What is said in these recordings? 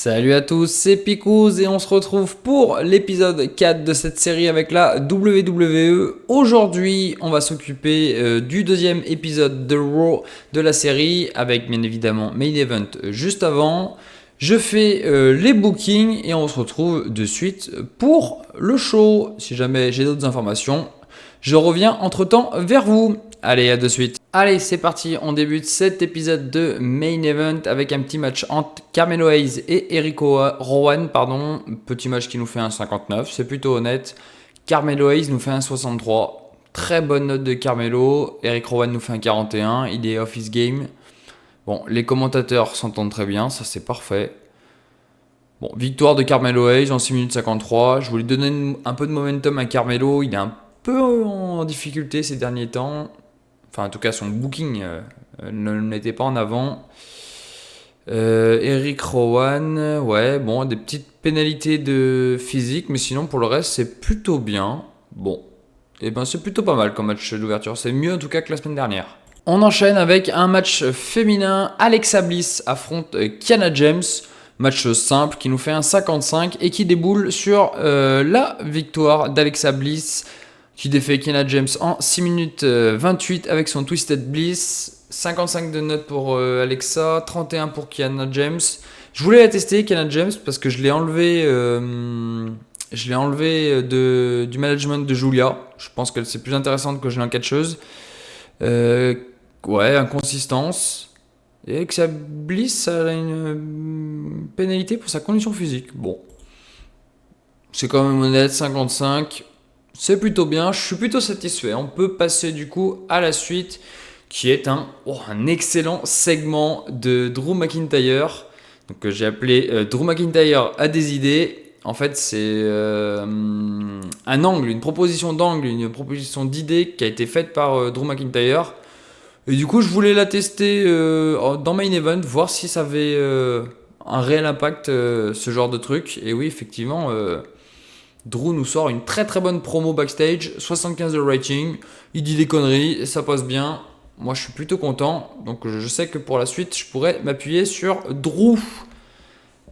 Salut à tous, c'est Picouz et on se retrouve pour l'épisode 4 de cette série avec la WWE. Aujourd'hui, on va s'occuper du deuxième épisode de Raw de la série avec bien évidemment Main Event juste avant. Je fais les bookings et on se retrouve de suite pour le show. Si jamais j'ai d'autres informations, je reviens entre-temps vers vous. Allez, à de suite. Allez, c'est parti, on débute cet épisode de Main Event avec un petit match entre Carmelo Hayes et Eric Rowan. Petit match qui nous fait un 59, c'est plutôt honnête. Carmelo Hayes nous fait un 63. Très bonne note de Carmelo. Eric Rowan nous fait un 41, il est off his game. Bon, les commentateurs s'entendent très bien, ça c'est parfait. Bon, victoire de Carmelo Hayes en 6 minutes 53. Je voulais donner un peu de momentum à Carmelo, il est un peu en difficulté ces derniers temps. Enfin, en tout cas, son booking ne n'était pas en avant. Eric Rowan, ouais, bon, des petites pénalités de physique, mais sinon, pour le reste, c'est plutôt bien. Bon, et ben c'est plutôt pas mal comme match d'ouverture. C'est mieux en tout cas que la semaine dernière. On enchaîne avec un match féminin. Alexa Bliss affronte Kiana James. Match simple qui nous fait un 55 et qui déboule sur la victoire d'Alexa Bliss, qui défait Kiana James en 6 minutes 28 avec son Twisted Bliss. 55 de notes pour Alexa, 31 pour Kiana James. Je voulais la tester, Kiana James, parce que je l'ai enlevé du management de Julia. Je pense que c'est plus intéressante que je l'ai en catcheuse. Ouais, inconsistance. Et Alexa Bliss a une pénalité pour sa condition physique. Bon, c'est quand même honnête, 55. C'est plutôt bien, je suis plutôt satisfait. On peut passer du coup à la suite, qui est un excellent segment de Drew McIntyre. Donc, que j'ai appelé Drew McIntyre a des idées. En fait, c'est un angle, une proposition d'angle, une proposition d'idée qui a été faite par Drew McIntyre. Et du coup, je voulais la tester dans Main Event, voir si ça avait un réel impact, ce genre de truc. Et oui, effectivement... Drew nous sort une très très bonne promo backstage, 75 de rating, il dit des conneries et ça passe bien. Moi je suis plutôt content, donc je sais que pour la suite je pourrais m'appuyer sur Drew.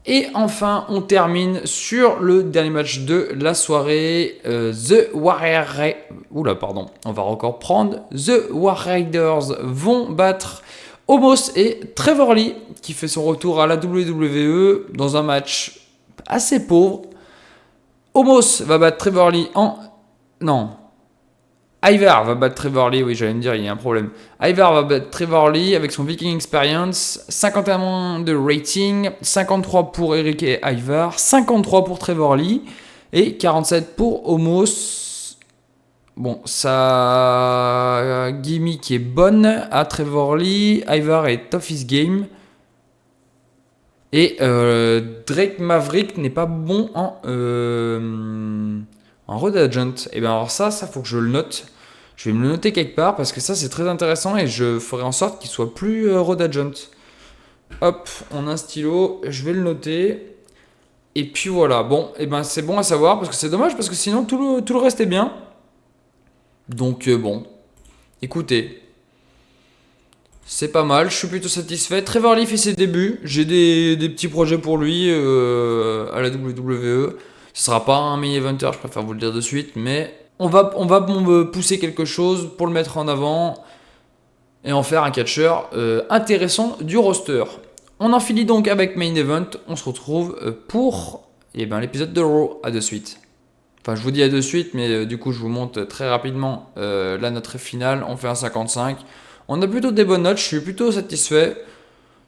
Et enfin on termine sur le dernier match de la soirée, The Warrior... Oula pardon, on va encore prendre. The Warriors vont battre Omos et Trevor Lee, qui fait son retour à la WWE dans un match assez pauvre. Omos va battre Trevor Lee en... Non. Ivar va battre Trevor Lee, oui j'allais me dire, il y a un problème. Ivar va battre Trevor Lee avec son Viking Experience, 51 de rating, 53 pour Eric et Ivar, 53 pour Trevor Lee et 47 pour Omos. Bon, sa gimmick est bonne à Trevor Lee, Ivar est off his game. Et Drake Maverick n'est pas bon en Road Agent. Et bien alors ça faut que je le note. Je vais me le noter quelque part parce que ça c'est très intéressant et je ferai en sorte qu'il soit plus Road Agent. Hop, on a un stylo, je vais le noter. Et puis voilà, bon, et ben c'est bon à savoir parce que c'est dommage parce que sinon tout le reste est bien. Donc bon, écoutez. C'est pas mal, je suis plutôt satisfait. Trevor Lee fait ses débuts. J'ai des petits projets pour lui à la WWE. Ce sera pas un main eventer, je préfère vous le dire de suite. Mais on va pousser quelque chose pour le mettre en avant et en faire un catcheur intéressant du roster. On en finit donc avec Main Event. On se retrouve pour l'épisode de Raw. À de suite. Enfin, je vous dis à de suite, mais du coup, je vous montre très rapidement la note finale. On fait un 55. On a plutôt des bonnes notes, je suis plutôt satisfait.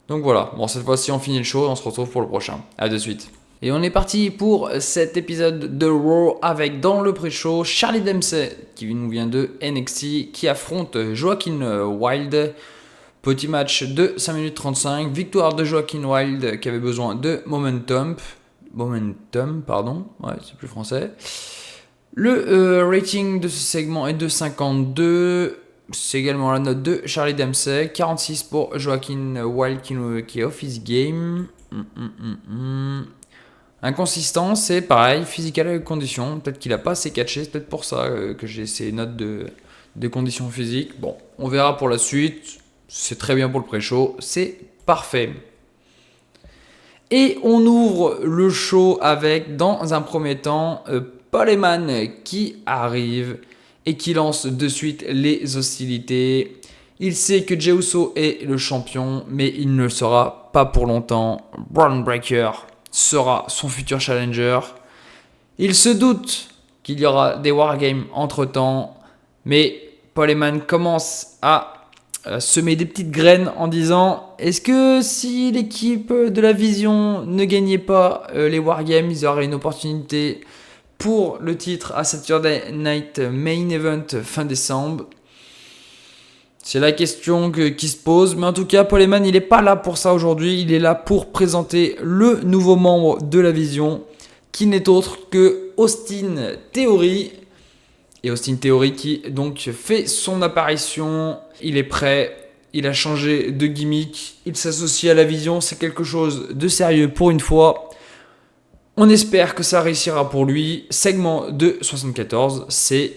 Donc voilà, bon cette fois-ci on finit le show, on se retrouve pour le prochain. A de suite. Et on est parti pour cet épisode de Raw avec dans le pré-show Charlie Dempsey qui nous vient de NXT qui affronte Joaquin Wilde. Petit match de 5 minutes 35, victoire de Joaquin Wilde qui avait besoin de momentum, ouais c'est plus français. Le rating de ce segment est de 52. C'est également la note de Charlie Dempsey. 46 pour Joaquin Wilde qui est off his game. Inconsistant, c'est pareil, physical avec condition. Peut-être qu'il n'a pas assez catché, c'est peut-être pour ça que j'ai ces notes de conditions physiques. Bon, on verra pour la suite. C'est très bien pour le pré-show, c'est parfait. Et on ouvre le show avec, dans un premier temps, Paul Heyman qui arrive et qui lance de suite les hostilités. Il sait que Jey Uso est le champion, mais il ne le sera pas pour longtemps. Braun Breaker sera son futur challenger. Il se doute qu'il y aura des wargames entre temps, mais Paul Heyman commence à semer des petites graines en disant: est-ce que si l'équipe de la Vision ne gagnait pas les wargames, ils auraient une opportunité pour le titre à Saturday Night Main Event fin décembre? C'est la question qui se pose, mais en tout cas, Paul Heyman, il n'est pas là pour ça aujourd'hui. Il est là pour présenter le nouveau membre de la Vision, qui n'est autre que Austin Theory. Et Austin Theory qui donc fait son apparition. Il est prêt, il a changé de gimmick, il s'associe à la Vision. C'est quelque chose de sérieux pour une fois. On espère que ça réussira pour lui. Segment de 74, c'est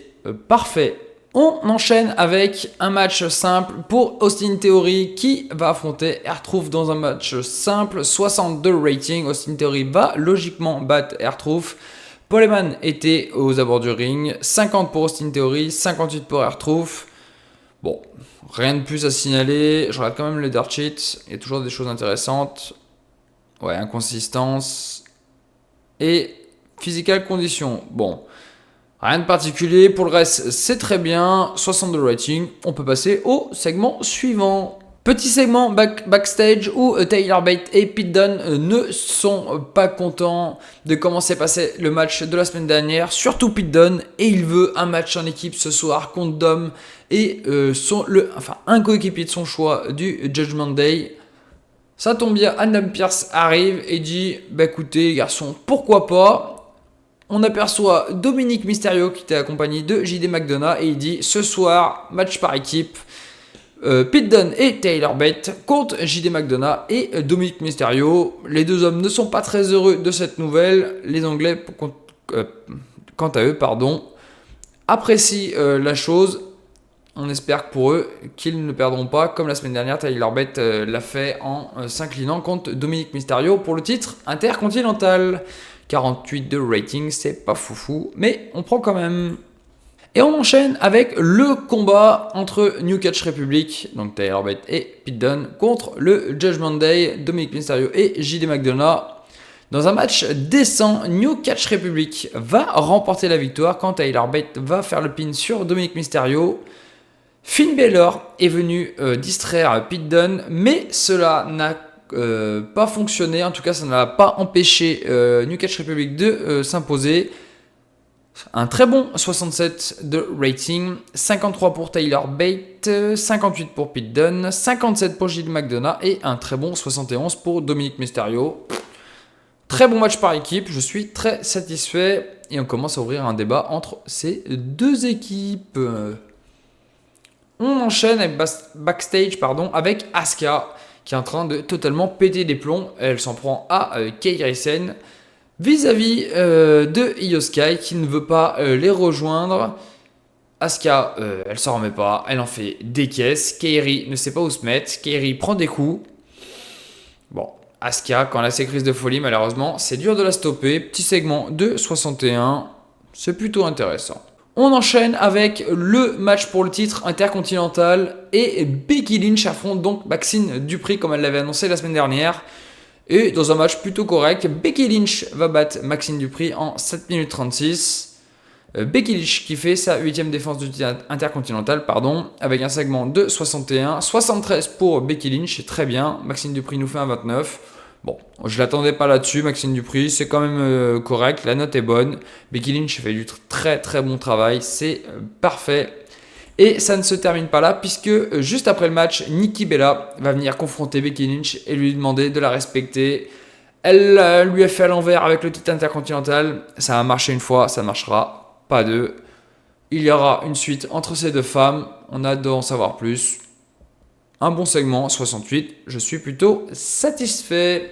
parfait. On enchaîne avec un match simple pour Austin Theory qui va affronter R-Truth dans un match simple, 62 rating. Austin Theory va logiquement battre R-Truth. Paul Heyman était aux abords du ring, 50 pour Austin Theory, 58 pour R-Truth. Bon, rien de plus à signaler. Je regarde quand même le dirt sheet, il y a toujours des choses intéressantes. Ouais, inconsistance et physical condition. Bon, rien de particulier. Pour le reste, c'est très bien. 62 rating. On peut passer au segment suivant. Petit segment backstage où Tyler Bate et Pete Dunne ne sont pas contents de comment s'est passé le match de la semaine dernière. Surtout Pete Dunne. Et il veut un match en équipe ce soir contre Dom et un coéquipier de son choix du Judgment Day. Ça tombe bien, Adam Pearce arrive et dit: bah écoutez garçons, pourquoi pas. On aperçoit Dominic Mysterio qui était accompagné de JD McDonough et il dit: ce soir, match par équipe, Pete Dunne et Tyler Bate contre JD McDonough et Dominic Mysterio. Les deux hommes ne sont pas très heureux de cette nouvelle. Les Anglais, quant à eux, apprécient la chose. On espère que pour eux qu'ils ne perdront pas, comme la semaine dernière, Tyler Bate l'a fait en s'inclinant contre Dominic Mysterio pour le titre intercontinental. 48 de rating, c'est pas foufou, mais on prend quand même. Et on enchaîne avec le combat entre New Catch Republic, donc Tyler Bate et Pete Dunne, contre le Judgment Day, Dominic Mysterio et JD McDonough. Dans un match décent, New Catch Republic va remporter la victoire quand Tyler Bate va faire le pin sur Dominic Mysterio. Finn Balor est venu distraire Pete Dunne, mais cela n'a pas fonctionné. En tout cas, ça n'a pas empêché New Catch Republic de s'imposer. Un très bon 67 de rating, 53 pour Tyler Bate, 58 pour Pete Dunne, 57 pour JD McDonough et un très bon 71 pour Dominic Mysterio. Très bon match par équipe, je suis très satisfait et on commence à ouvrir un débat entre ces deux équipes. On enchaîne avec backstage avec Asuka qui est en train de totalement péter des plombs. Elle s'en prend à Kairi Sane vis-à-vis de Io Sky qui ne veut pas les rejoindre. Asuka, elle s'en remet pas, elle en fait des caisses. Kairi ne sait pas où se mettre. Kairi prend des coups. Bon, Asuka, quand elle a ses crises de folie, malheureusement, c'est dur de la stopper. Petit segment de 61, c'est plutôt intéressant. On enchaîne avec le match pour le titre intercontinental et Becky Lynch affronte donc Maxine Dupri comme elle l'avait annoncé la semaine dernière. Et dans un match plutôt correct, Becky Lynch va battre Maxine Dupri en 7 minutes 36. Becky Lynch qui fait sa 8ème défense du titre intercontinental, avec un segment de 61. 73 pour Becky Lynch, très bien. Maxine Dupri nous fait un 29. Bon, je l'attendais pas là-dessus, Maxine Dupri, c'est quand même correct, la note est bonne. Becky Lynch fait du très très bon travail, c'est parfait. Et ça ne se termine pas là, puisque juste après le match, Nikki Bella va venir confronter Becky Lynch et lui demander de la respecter. Elle lui a fait à l'envers avec le titre intercontinental, ça a marché une fois, ça ne marchera pas deux. Il y aura une suite entre ces deux femmes, on a hâte d'en savoir plus. Un bon segment, 68, je suis plutôt satisfait.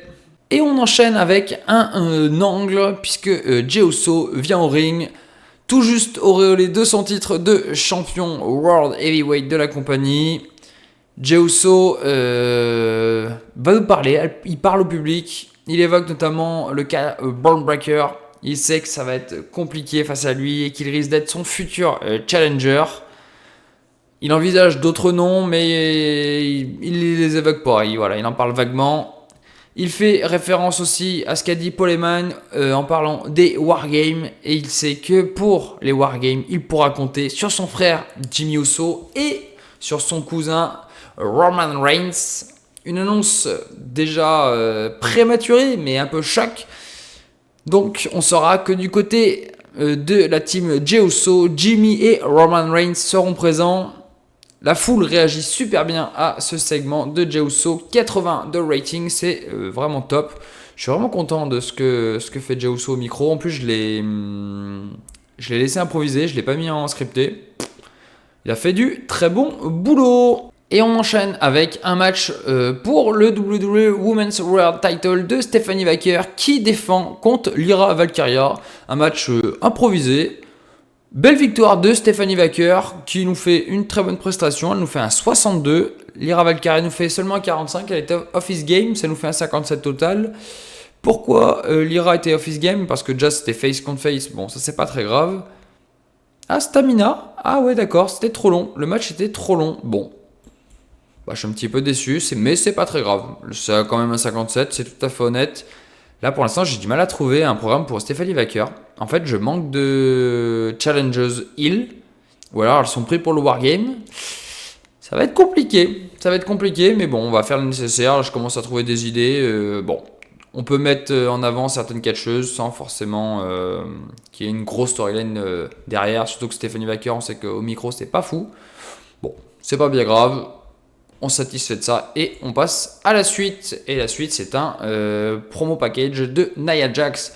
Et on enchaîne avec un angle, puisque Jey Uso vient au ring, tout juste auréolé de son titre de champion World Heavyweight de la compagnie. Jey Uso va nous parler, il parle au public, Il évoque notamment le cas Braun Breaker. Il sait que ça va être compliqué face à lui et qu'il risque d'être son futur challenger. Il envisage d'autres noms, mais il les évoque pas. Il en parle vaguement. Il fait référence aussi à ce qu'a dit Paul Heyman en parlant des Wargames. Et il sait que pour les Wargames, il pourra compter sur son frère Jimmy Uso et sur son cousin Roman Reigns. Une annonce déjà prématurée, mais un peu choc. Donc on saura que du côté de la team Jey Uso, Jimmy et Roman Reigns seront présents. La foule réagit super bien à ce segment de Jey Uso. 80 de rating, c'est vraiment top. Je suis vraiment content de ce que fait Jey Uso au micro. En plus, je l'ai laissé improviser, je ne l'ai pas mis en scripté. Il a fait du très bon boulot. Et on enchaîne avec un match pour le WWE Women's World Title de Stephanie Baker qui défend contre Lyra Valkyria. Un match improvisé. Belle victoire de Stephanie Baker qui nous fait une très bonne prestation. Elle nous fait un 62. Lyra Valkyria nous fait seulement un 45. Elle était Office Game. Ça nous fait un 57 total. Pourquoi Lyra était Office Game? Parce que Jazz c'était face contre face. Bon, ça c'est pas très grave. Ah, Stamina. Ah ouais, d'accord. C'était trop long. Le match était trop long. Bon. Bah, je suis un petit peu déçu. Mais c'est pas très grave. C'est quand même un 57. C'est tout à fait honnête. Là, pour l'instant, j'ai du mal à trouver un programme pour Stephanie Baker. En fait, je manque de Challengers Hill. Ou alors, elles sont prises pour le Wargame. Ça va être compliqué. Mais bon, on va faire le nécessaire. Je commence à trouver des idées. Bon, on peut mettre en avant certaines catcheuses sans forcément qu'il y ait une grosse storyline derrière. Surtout que Stephanie Baker, on sait qu'au micro, c'est pas fou. Bon, c'est pas bien grave. On se satisfait de ça et on passe à la suite. Et la suite, c'est un promo package de Nia Jax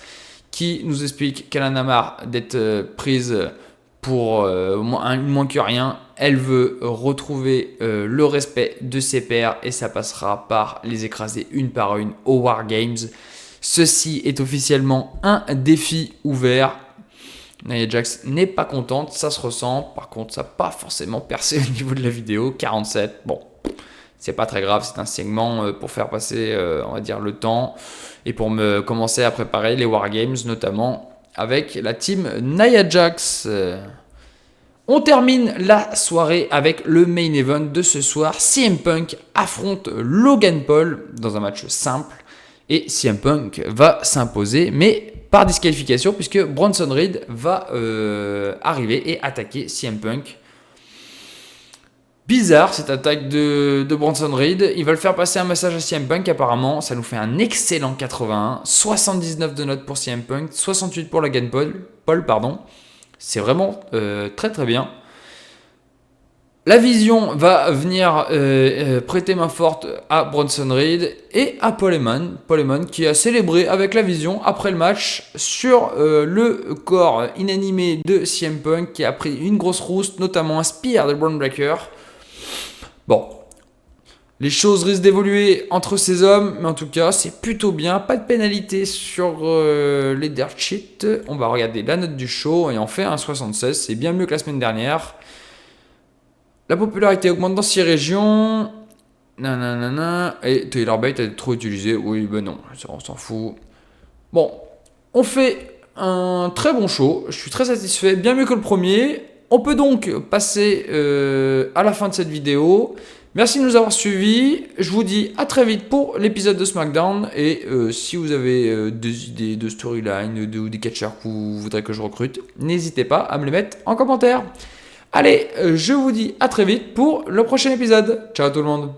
qui nous explique qu'elle en a marre d'être prise pour moins que rien. Elle veut retrouver le respect de ses pairs et ça passera par les écraser une par une aux Wargames. Ceci est officiellement un défi ouvert. Nia Jax n'est pas contente, ça se ressent. Par contre, ça n'a pas forcément percé au niveau de la vidéo. 47, bon. C'est pas très grave, c'est un segment pour faire passer, on va dire, le temps et pour me commencer à préparer les Wargames, notamment avec la team Nia Jax. On termine la soirée avec le main event de ce soir. CM Punk affronte Logan Paul dans un match simple et CM Punk va s'imposer, mais par disqualification puisque Bronson Reed va arriver et attaquer CM Punk. Bizarre cette attaque de Bronson Reed. Ils veulent faire passer un message à CM Punk apparemment. Ça nous fait un excellent 81. 79 de notes pour CM Punk. 68 pour Logan Paul. C'est vraiment très très bien. La Vision va venir prêter main forte à Bronson Reed et à Paul Heyman. Paul Heyman qui a célébré avec la Vision après le match sur le corps inanimé de CM Punk qui a pris une grosse rouste, notamment un spear de Braun Breaker. Bon, les choses risquent d'évoluer entre ces hommes, mais en tout cas, c'est plutôt bien. Pas de pénalité sur les dirt sheets. On va regarder la note du show et on fait un 76. C'est bien mieux que la semaine dernière. La popularité augmente dans 6 régions. Nanana. Et Taylor Bate a été trop utilisé. Oui, ben non, on s'en fout. Bon, on fait un très bon show. Je suis très satisfait, bien mieux que le premier. On peut donc passer à la fin de cette vidéo. Merci de nous avoir suivis. Je vous dis à très vite pour l'épisode de SmackDown. Et si vous avez des idées de storyline ou des catcheurs que vous voudrez que je recrute, n'hésitez pas à me les mettre en commentaire. Allez, je vous dis à très vite pour le prochain épisode. Ciao tout le monde.